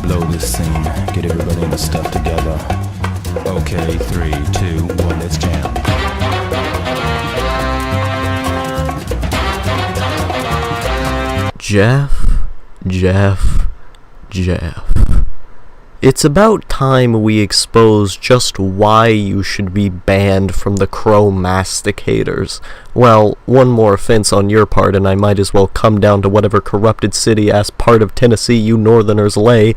Load this scene, get everybody in the stuff together. Okay, 3, 2, 1, let's jam. Jeff. It's about time we expose just why you should be banned from the crow masticators. Well, one more offense on your part and I might as well come down to whatever corrupted city-ass part of Tennessee you northerners lay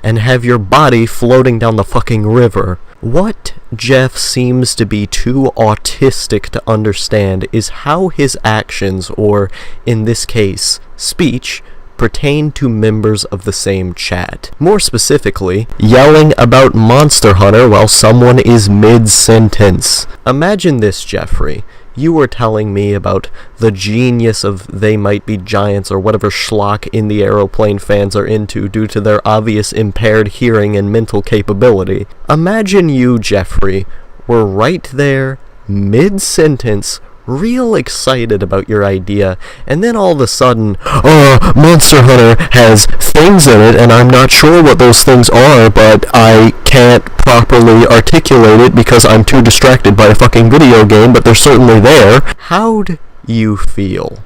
and have your body floating down the fucking river. What Jeff seems to be too autistic to understand is how his actions, or in this case, speech, pertain to members of the same chat. More specifically, yelling about Monster Hunter while someone is mid-sentence. Imagine this, Jeffrey. You were telling me about the genius of They Might Be Giants or whatever schlock In the Aeroplane fans are into due to their obvious impaired hearing and mental capability. Imagine you, Jeffrey, were right there, mid-sentence, real excited about your idea, and then all of a sudden, Monster Hunter has things in it, and I'm not sure what those things are, but I can't properly articulate it because I'm too distracted by a fucking video game, but they're certainly there. How'd you feel?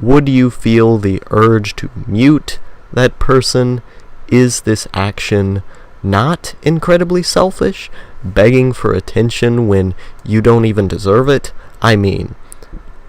Would you feel the urge to mute that person? Is this action not incredibly selfish? Begging for attention when you don't even deserve it? I mean,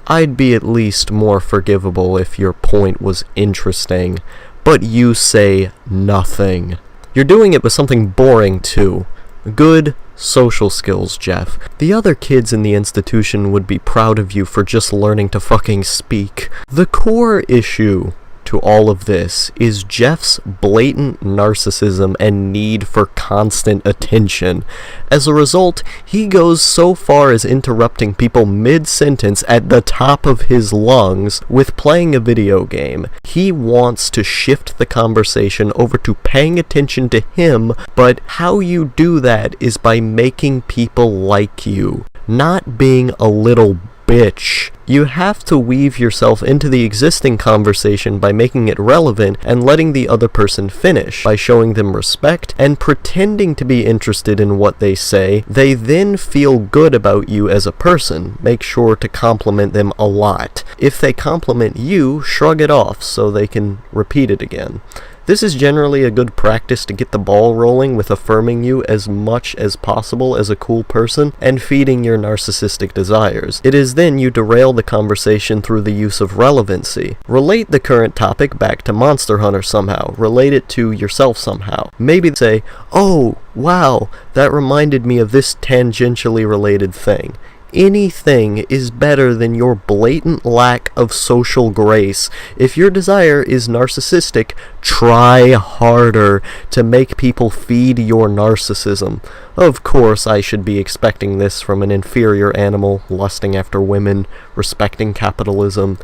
I'd be at least more forgivable if your point was interesting, but you say nothing. You're doing it with something boring, too. Good social skills, Jeff. The other kids in the institution would be proud of you for just learning to fucking speak. The core issue to all of this is Jeff's blatant narcissism and need for constant attention. As a result, he goes so far as interrupting people mid-sentence at the top of his lungs with playing a video game. He wants to shift the conversation over to paying attention to him, but how you do that is by making people like you, not being a little bitch. You have to weave yourself into the existing conversation by making it relevant and letting the other person finish, by showing them respect and pretending to be interested in what they say. They then feel good about you as a person. Make sure to compliment them a lot. If they compliment you, shrug it off so they can repeat it again. This is generally a good practice to get the ball rolling with affirming you as much as possible as a cool person and feeding your narcissistic desires. It is then you derail the conversation through the use of relevancy. Relate the current topic back to Monster Hunter somehow. Relate it to yourself somehow. Maybe say, "Oh, wow, that reminded me of this tangentially related thing." Anything is better than your blatant lack of social grace. If your desire is narcissistic, try harder to make people feed your narcissism. Of course, I should be expecting this from an inferior animal, lusting after women, respecting capitalism,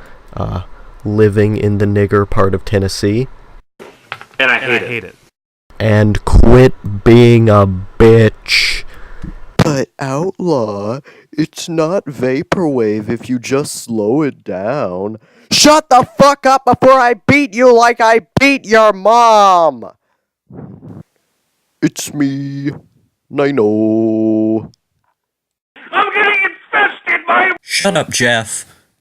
living in the nigger part of Tennessee. And I hate it. And quit being a bitch. But Outlaw, it's not vaporwave if you just slow it down. Shut the fuck up before I beat you like I beat your mom! It's me, Nino. I'm getting infested by... Shut up, Jeff.